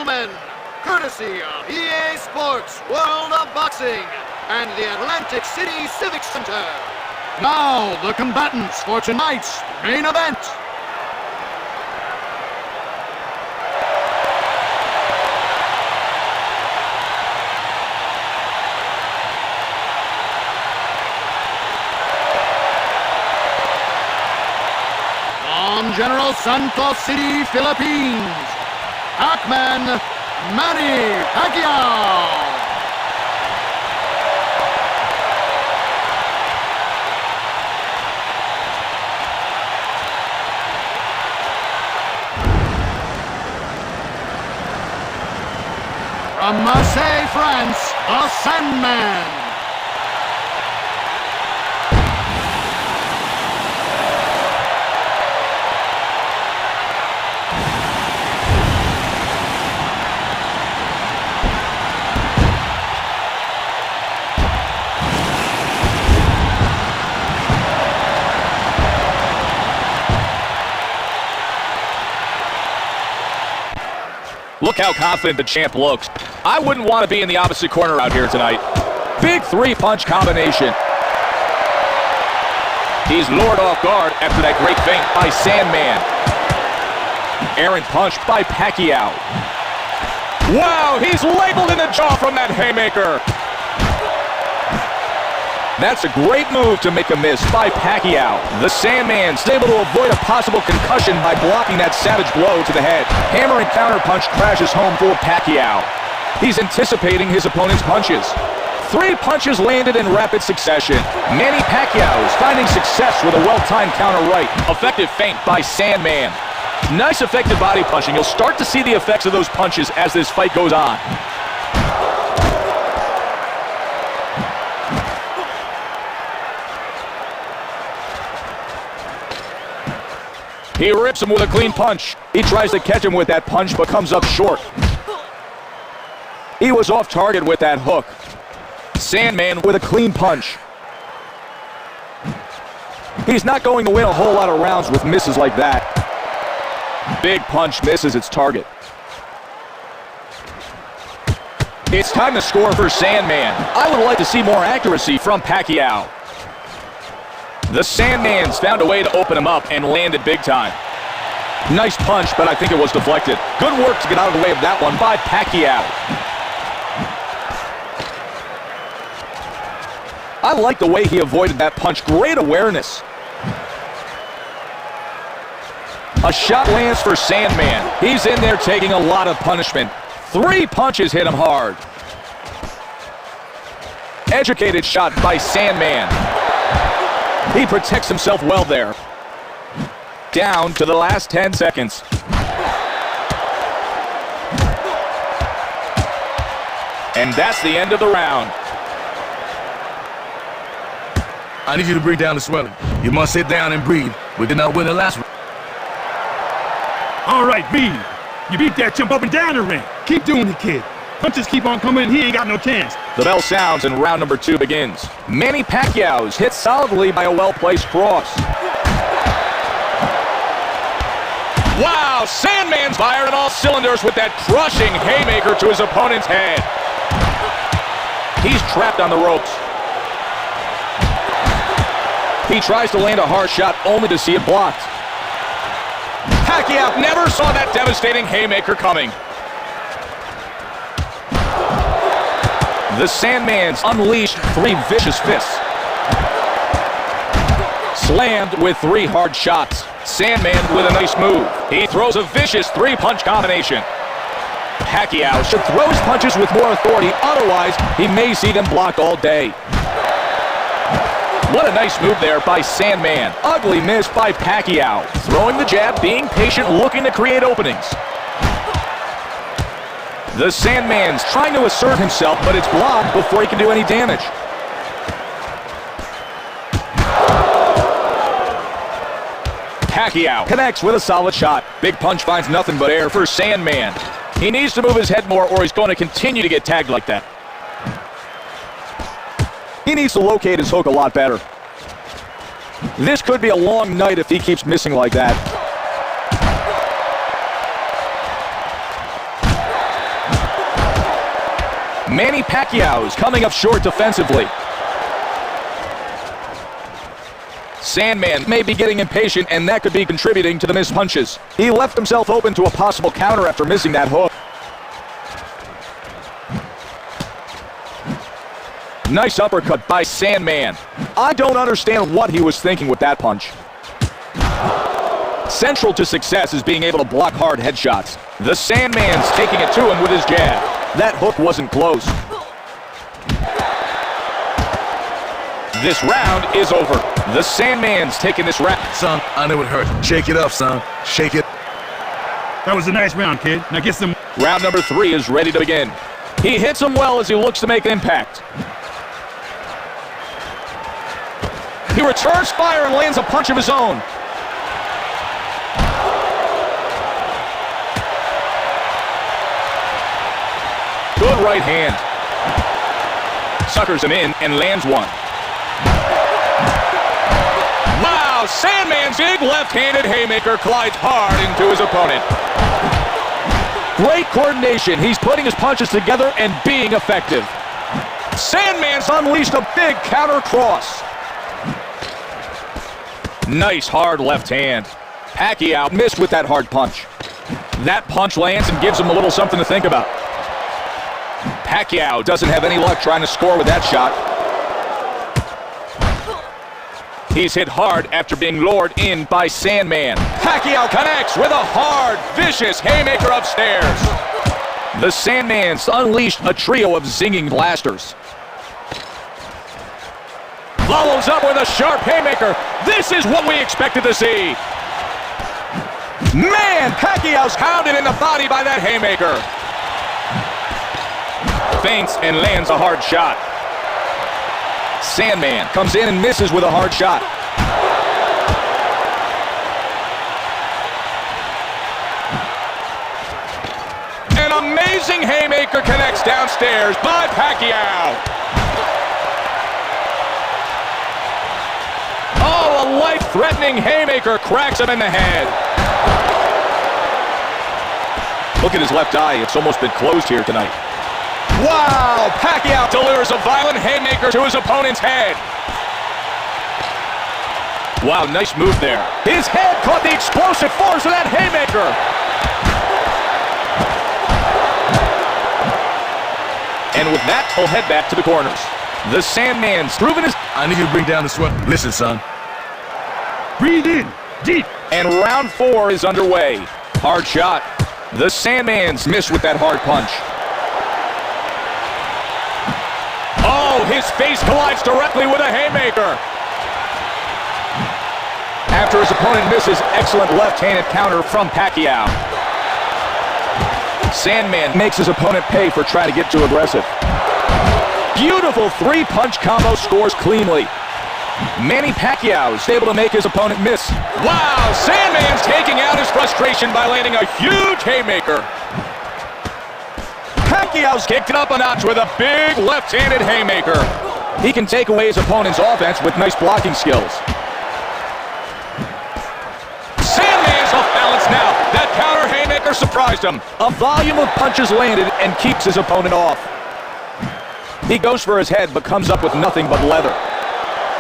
gentlemen, courtesy of EA Sports World of Boxing and the Atlantic City Civic Center. Now, the combatants for tonight's main event. From General Santos City, Philippines, Pac-Man Manny Pacquiao. From Marseille, France, the Sandman. Look how confident the champ looks. I wouldn't want to be in the opposite corner out here tonight. Big three-punch combination. He's lured off guard after that great feint by Sandman. Errant punch by Pacquiao. Wow, he's labeled in the jaw from that haymaker. That's a great move to make a miss by Pacquiao. The Sandman's able to avoid a possible concussion by blocking that savage blow to the head. Hammer and counter punch crashes home for Pacquiao. He's anticipating his opponent's punches. 3 punches landed in rapid succession. Manny Pacquiao is finding success with a well-timed counter right. Effective feint by Sandman. Nice effective body punching. You'll start to see the effects of those punches as this fight goes on. He rips him with a clean punch. He tries to catch him with that punch, but comes up short. He was off target with that hook. Sandman with a clean punch. He's not going to win a whole lot of rounds with misses like that. Big punch misses its target. It's time to score for Sandman. I would like to see more accuracy from Pacquiao. The Sandman's found a way to open him up and landed big time. Nice punch, but I think it was deflected. Good work to get out of the way of that one by Pacquiao. I like the way he avoided that punch. Great awareness. A shot lands for Sandman. He's in there taking a lot of punishment. 3 punches hit him hard. Educated shot by Sandman. He protects himself well there. Down to the last 10 seconds. And that's the end of the round. I need you to breathe down the swelling. You must sit down and breathe. We did not win the last round. All right, B. You beat that chump up and down the ring. Keep doing it, kid. Punches keep on coming, he ain't got no chance. The bell sounds and round number 2 begins. Manny Pacquiao's hit solidly by a well-placed cross. Wow, Sandman's fired on all cylinders with that crushing haymaker to his opponent's head. He's trapped on the ropes. He tries to land a hard shot only to see it blocked. Pacquiao never saw that devastating haymaker coming. The Sandman's unleashed 3 vicious fists. Slammed with 3 hard shots. Sandman with a nice move. He throws a vicious 3-punch combination. Pacquiao should throw his punches with more authority, otherwise he may see them blocked all day. What a nice move there by Sandman. Ugly miss by Pacquiao. Throwing the jab, being patient, looking to create openings. The Sandman's trying to assert himself, but it's blocked before he can do any damage. Pacquiao connects with a solid shot. Big punch finds nothing but air for Sandman. He needs to move his head more or he's going to continue to get tagged like that. He needs to locate his hook a lot better. This could be a long night if he keeps missing like that. Manny Pacquiao is coming up short defensively. Sandman may be getting impatient, and that could be contributing to the missed punches. He left himself open to a possible counter after missing that hook. Nice uppercut by Sandman. I don't understand what he was thinking with that punch. Central to success is being able to block hard headshots. The Sandman's taking it to him with his jab. That hook wasn't close. This round is over. The Sandman's taking this round. Son, I know it hurt. Shake it up, son. Shake it. That was a nice round, kid. Now get some... Round number 3 is ready to begin. He hits him well as he looks to make an impact. He returns fire and lands a punch of his own. Good right hand. Suckers him in and lands one. Wow, Sandman's big left-handed haymaker collides hard into his opponent. Great coordination. He's putting his punches together and being effective. Sandman's unleashed a big counter cross. Nice hard left hand. Pacquiao missed with that hard punch. That punch lands and gives him a little something to think about. Pacquiao doesn't have any luck trying to score with that shot. He's hit hard after being lured in by Sandman. Pacquiao connects with a hard, vicious haymaker upstairs. The Sandman's unleashed a trio of zinging blasters. Follows up with a sharp haymaker. This is what we expected to see. Man, Pacquiao's hounded in the body by that haymaker. Feints and lands a hard shot. Sandman comes in and misses with a hard shot. An amazing haymaker connects downstairs by Pacquiao. Oh, a life-threatening haymaker cracks him in the head. Look at his left eye. It's almost been closed here tonight. Wow! Pacquiao delivers a violent haymaker to his opponent's head. Wow, nice move there. His head caught the explosive force of that haymaker. And with that, he'll head back to the corners. The Sandman's proven his... I need you to bring down the sweat. Listen, son. Breathe in, deep. And round 4 is underway. Hard shot. The Sandman's missed with that hard punch. Oh, his face collides directly with a haymaker. After his opponent misses, excellent left-handed counter from Pacquiao. Sandman makes his opponent pay for trying to get too aggressive. Beautiful 3-punch combo, scores cleanly. Manny Pacquiao is able to make his opponent miss. Wow, Sandman's taking out his frustration by landing a huge haymaker. Pacquiao's kicked it up a notch with a big left-handed haymaker. He can take away his opponent's offense with nice blocking skills. Sandman's off balance now. That counter haymaker surprised him. A volume of punches landed and keeps his opponent off. He goes for his head, but comes up with nothing but leather.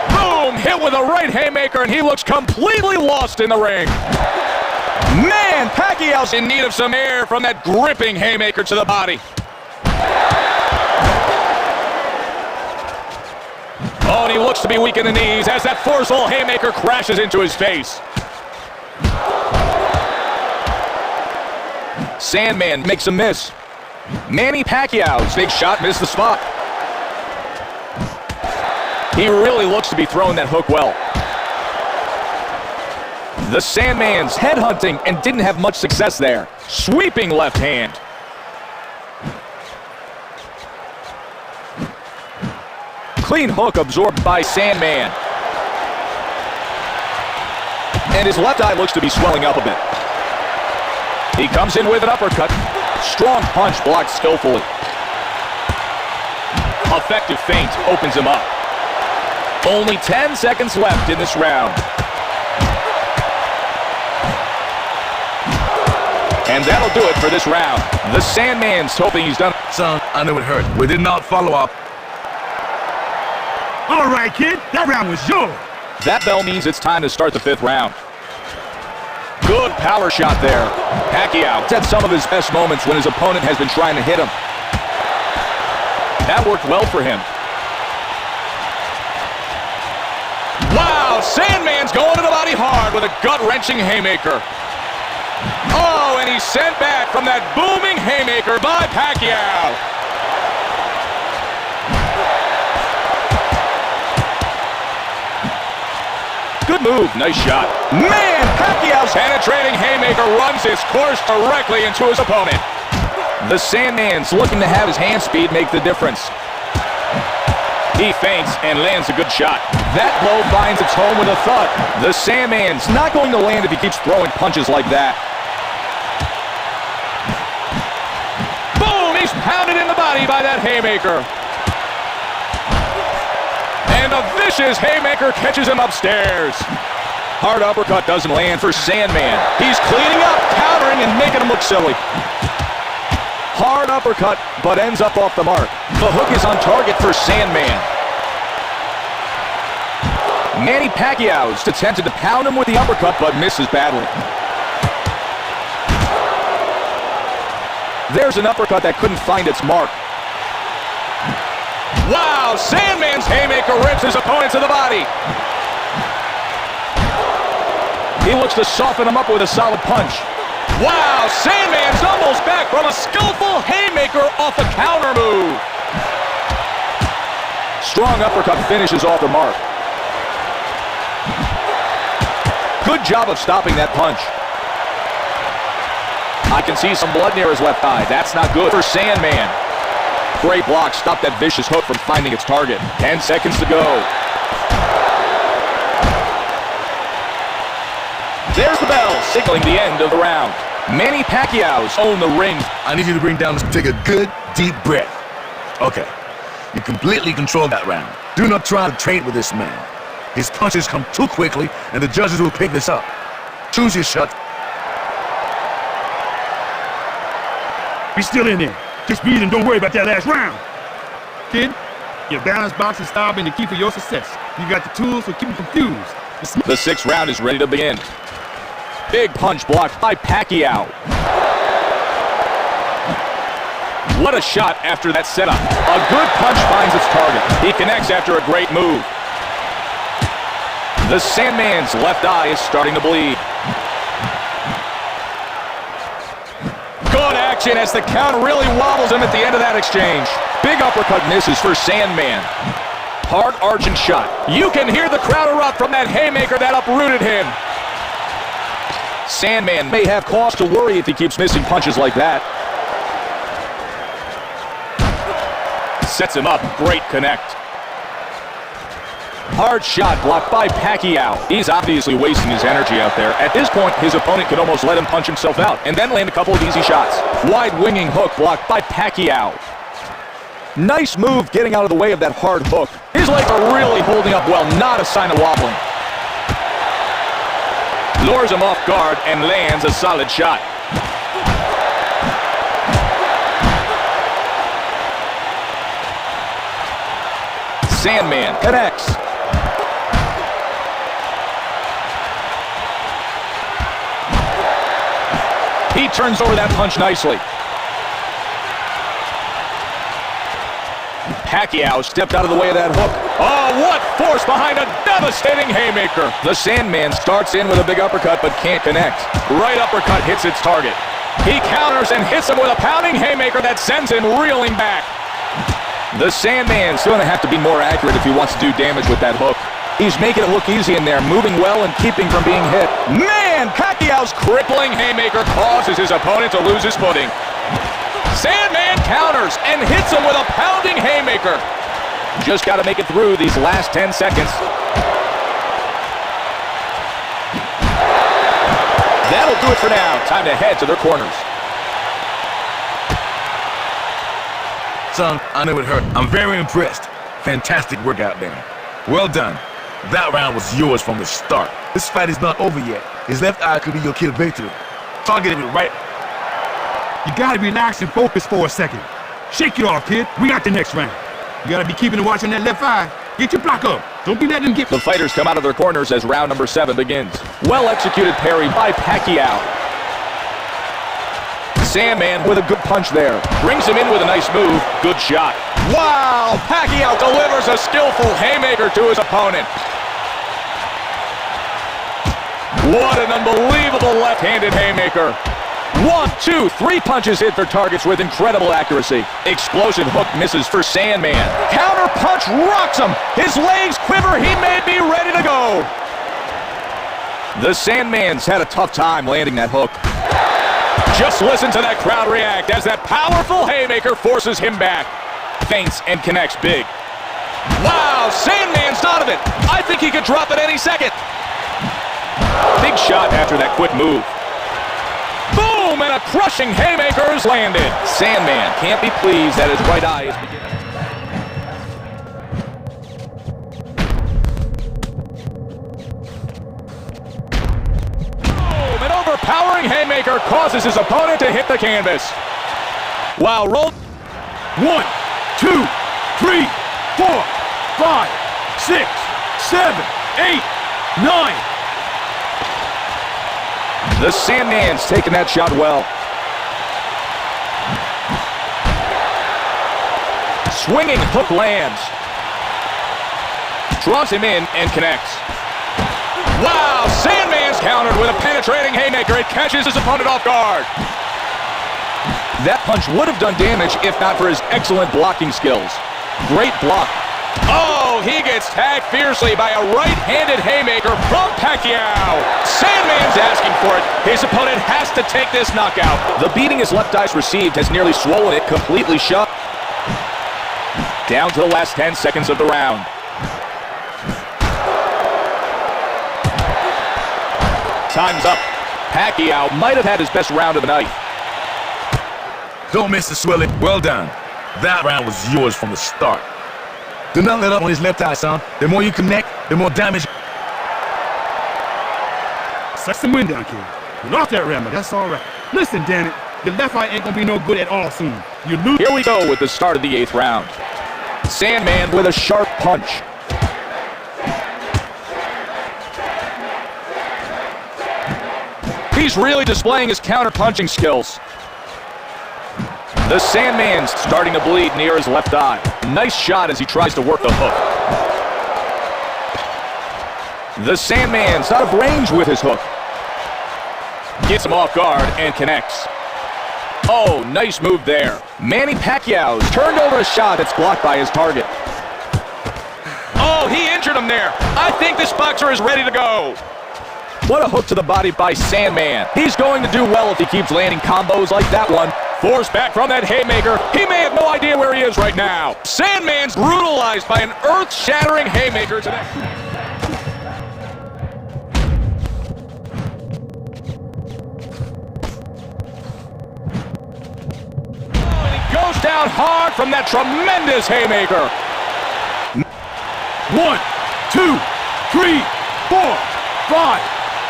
Boom! Hit with a right haymaker, and he looks completely lost in the ring. Man, Pacquiao's in need of some air from that gripping haymaker to the body. Oh, and he looks to be weak in the knees as that forceful haymaker crashes into his face. Sandman makes a miss. Manny Pacquiao's big shot missed the spot. He really looks to be throwing that hook well. The Sandman's headhunting and didn't have much success there. Sweeping left hand. Clean hook absorbed by Sandman. And his left eye looks to be swelling up a bit. He comes in with an uppercut. Strong punch blocked skillfully. Effective feint opens him up. Only 10 seconds left in this round. And that'll do it for this round. The Sandman's hoping he's done. Son, I know it hurt. We did not follow up. All right, kid, that round was yours. That bell means it's time to start the 5th round. Good power shot there. Pacquiao had some of his best moments when his opponent has been trying to hit him. That worked well for him. Wow, Sandman's going to the body hard with a gut-wrenching haymaker. Oh, and he's sent back from that booming haymaker by Pacquiao. Good move, nice shot. Man, Pacquiao's penetrating haymaker runs its course directly into his opponent. The Sandman's looking to have his hand speed make the difference. He feints and lands a good shot. That blow finds its home with a thud. The Sandman's not going to land if he keeps throwing punches like that. Boom! He's pounded in the body by that haymaker. And a vicious haymaker catches him upstairs. Hard uppercut doesn't land for Sandman. He's cleaning up, countering, and making him look silly. Hard uppercut, but ends up off the mark. The hook is on target for Sandman. Manny Pacquiao's attempted to pound him with the uppercut, but misses badly. There's an uppercut that couldn't find its mark. Wow, Sandman's haymaker rips his opponent to the body. He looks to soften him up with a solid punch. Wow, Sandman's almost back from a skillful haymaker off a counter move. Strong uppercut finishes off the mark. Good job of stopping that punch. I can see some blood near his left eye. That's not good for Sandman. Great block stopped that vicious hook from finding its target. 10 seconds to go. There's the bell, signaling the end of the round. Manny Pacquiao's own the ring. I need you to bring down this. Take a good, deep breath. Okay. You completely control that round. Do not try to trade with this man. His punches come too quickly, and the judges will pick this up. Choose your shot. We still in there. Just breathe and don't worry about that last round. Kid, your balanced boxing style been the key for your success. You got the tools, so keep them confused. The 6th round is ready to begin. Big punch blocked by Pacquiao. What a shot after that setup. A good punch finds its target. He connects after a great move. The Sandman's left eye is starting to bleed. Good action as the count really wobbles him at the end of that exchange. Big uppercut misses for Sandman. Hard arching shot. You can hear the crowd erupt from that haymaker that uprooted him. Sandman may have cause to worry if he keeps missing punches like that. Sets him up. Great connect. Hard shot blocked by Pacquiao. He's obviously wasting his energy out there. At this point, his opponent could almost let him punch himself out and then land a couple of easy shots. Wide winging hook blocked by Pacquiao. Nice move getting out of the way of that hard hook. His legs are really holding up well, not a sign of wobbling. Lures him off guard and lands a solid shot. Sandman connects. He turns over that punch nicely. Pacquiao stepped out of the way of that hook. Oh, what force behind a devastating haymaker. The Sandman starts in with a big uppercut but can't connect. Right uppercut hits its target. He counters and hits him with a pounding haymaker that sends him reeling back. The Sandman's going to have to be more accurate if he wants to do damage with that hook. He's making it look easy in there, moving well and keeping from being hit. Man, Pacquiao's crippling haymaker causes his opponent to lose his footing. Sandman counters and hits him with a pounding haymaker. Just got to make it through these last 10 seconds. That'll do it for now. Time to head to their corners. Son, I know it hurt. I'm very impressed. Fantastic work out there. Well done. That round was yours from the start. This fight is not over yet. His left eye could be your key to victory. Target it right. You gotta relax and focus for a second. Shake it off, kid. We got the next round. You gotta be keeping a watch on that left eye. Get your block up. Don't be letting him get... The fighters come out of their corners as round number 7 begins. Well-executed parry by Pacquiao. Sandman with a good punch there. Brings him in with a nice move. Good shot. Wow! Pacquiao delivers a skillful haymaker to his opponent. What an unbelievable left-handed haymaker. 1, 2, 3 punches hit for targets with incredible accuracy. Explosive hook misses for Sandman. Counter punch rocks him. His legs quiver. He may be ready to go. The Sandman's had a tough time landing that hook. Just listen to that crowd react as that powerful haymaker forces him back. Feints and connects big. Wow, Sandman's out of it. I think he could drop it any second. Big shot after that quick move. Boom, and a crushing haymaker is landed. Sandman can't be pleased that his right eye is beginning. Boom, an overpowering haymaker causes his opponent to hit the canvas. Wow, roll. 1, 2, 3, 4, 5, 6, 7, 8, 9. The Sandman's taking that shot well. Swinging hook lands. Draws him in and connects. Wow, Sandman's countered with a penetrating haymaker. It catches his opponent off guard. That punch would have done damage if not for his excellent blocking skills. Great block. Oh, he gets tagged fiercely by a right-handed haymaker from Pacquiao. Sandman's asking for it. His opponent has to take this knockout. The beating his left eye's received has nearly swollen it completely shut. Down to the last 10 seconds of the round. Time's up. Pacquiao might have had his best round of the night. Don't miss the swelling. Well done. That round was yours from the start. Do not let up on his left eye, son. The more you connect, the more damage. Suck some wind down, kid. You lost that round, but that's all right. Listen, damn it. The left eye ain't gonna be no good at all soon. You lose. Here we go with the start of the 8th round. Sandman with a sharp punch. He's really displaying his counter-punching skills. The Sandman's starting to bleed near his left eye. Nice shot as he tries to work the hook. The Sandman's out of range with his hook. Gets him off guard and connects. Oh, nice move there. Manny Pacquiao's turned over a shot that's blocked by his target. Oh, he injured him there. I think this boxer is ready to go. What a hook to the body by Sandman. He's going to do well if he keeps landing combos like that one. Forced back from that haymaker. He may have no idea where he is right now. Sandman's brutalized by an earth-shattering haymaker today. Oh, and he goes down hard from that tremendous haymaker. 1, 2, 3, 4, 5,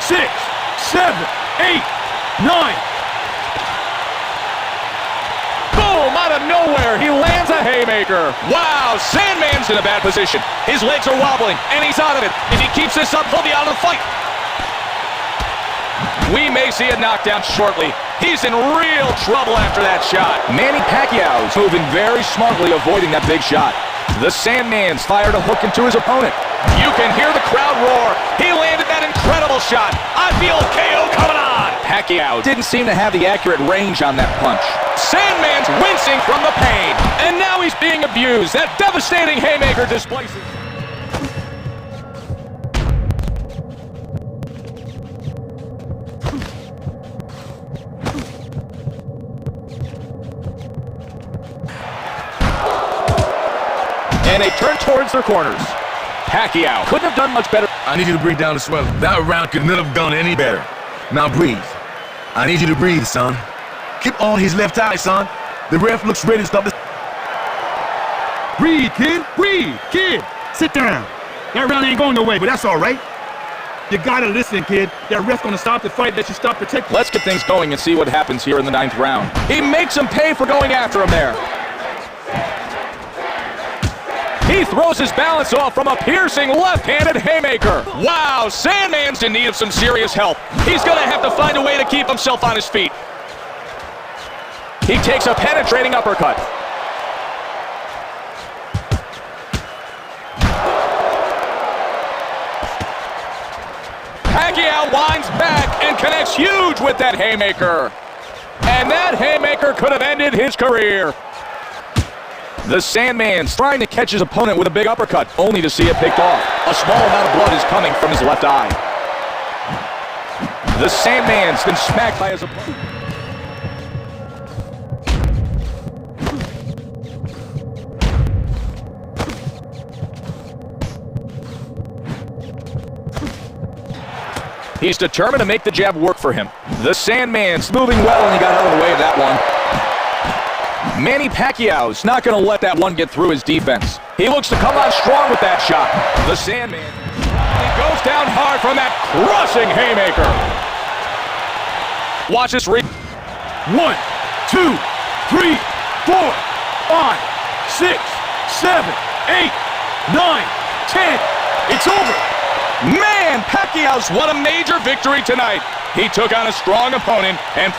6, 7, 8, 9. Boom! Out of nowhere, he lands a haymaker. Wow, Sandman's in a bad position. His legs are wobbling, and he's out of it. If he keeps this up, he'll be out of the fight. We may see a knockdown shortly. He's in real trouble after that shot. Manny Pacquiao's moving very smartly, avoiding that big shot. The Sandman's fired a hook into his opponent. You can hear the crowd roar. He landed that incredible shot. I feel a KO coming on. Pacquiao didn't seem to have the accurate range on that punch. Sandman's wincing from the pain. And now he's being abused. That devastating haymaker displaces. And they turn towards their corners. Pacquiao couldn't have done much better. I need you to bring down the swelling. That round could not have gone any better. Now breathe. I need you to breathe, son. Keep on his left eye, son. The ref looks ready to stop this. Breathe, kid. Breathe, kid. Sit down. That round ain't going no way, but that's all right. You gotta listen, kid. That ref's gonna stop the fight that you stop protecting. Let's get things going and see what happens here in the 9th round. He makes him pay for going after him there. He throws his balance off from a piercing left-handed haymaker. Wow, Sandman's in need of some serious help. He's gonna have to find a way to keep himself on his feet. He takes a penetrating uppercut. Pacquiao winds back and connects huge with that haymaker. And that haymaker could have ended his career. The Sandman's trying to catch his opponent with a big uppercut, only to see it picked off. A small amount of blood is coming from his left eye. The Sandman's been smacked by his opponent. He's determined to make the jab work for him. The Sandman's moving well, and he got out of the way of that one. Manny Pacquiao's not going to let that one get through his defense. He looks to come on strong with that shot. The Sandman, he goes down hard from that crushing haymaker. Watch this 1, 2, 3, 4, 5, 6, 7, 8, 9, 10. It's over. Man, Pacquiao's won a major victory tonight. He took on a strong opponent and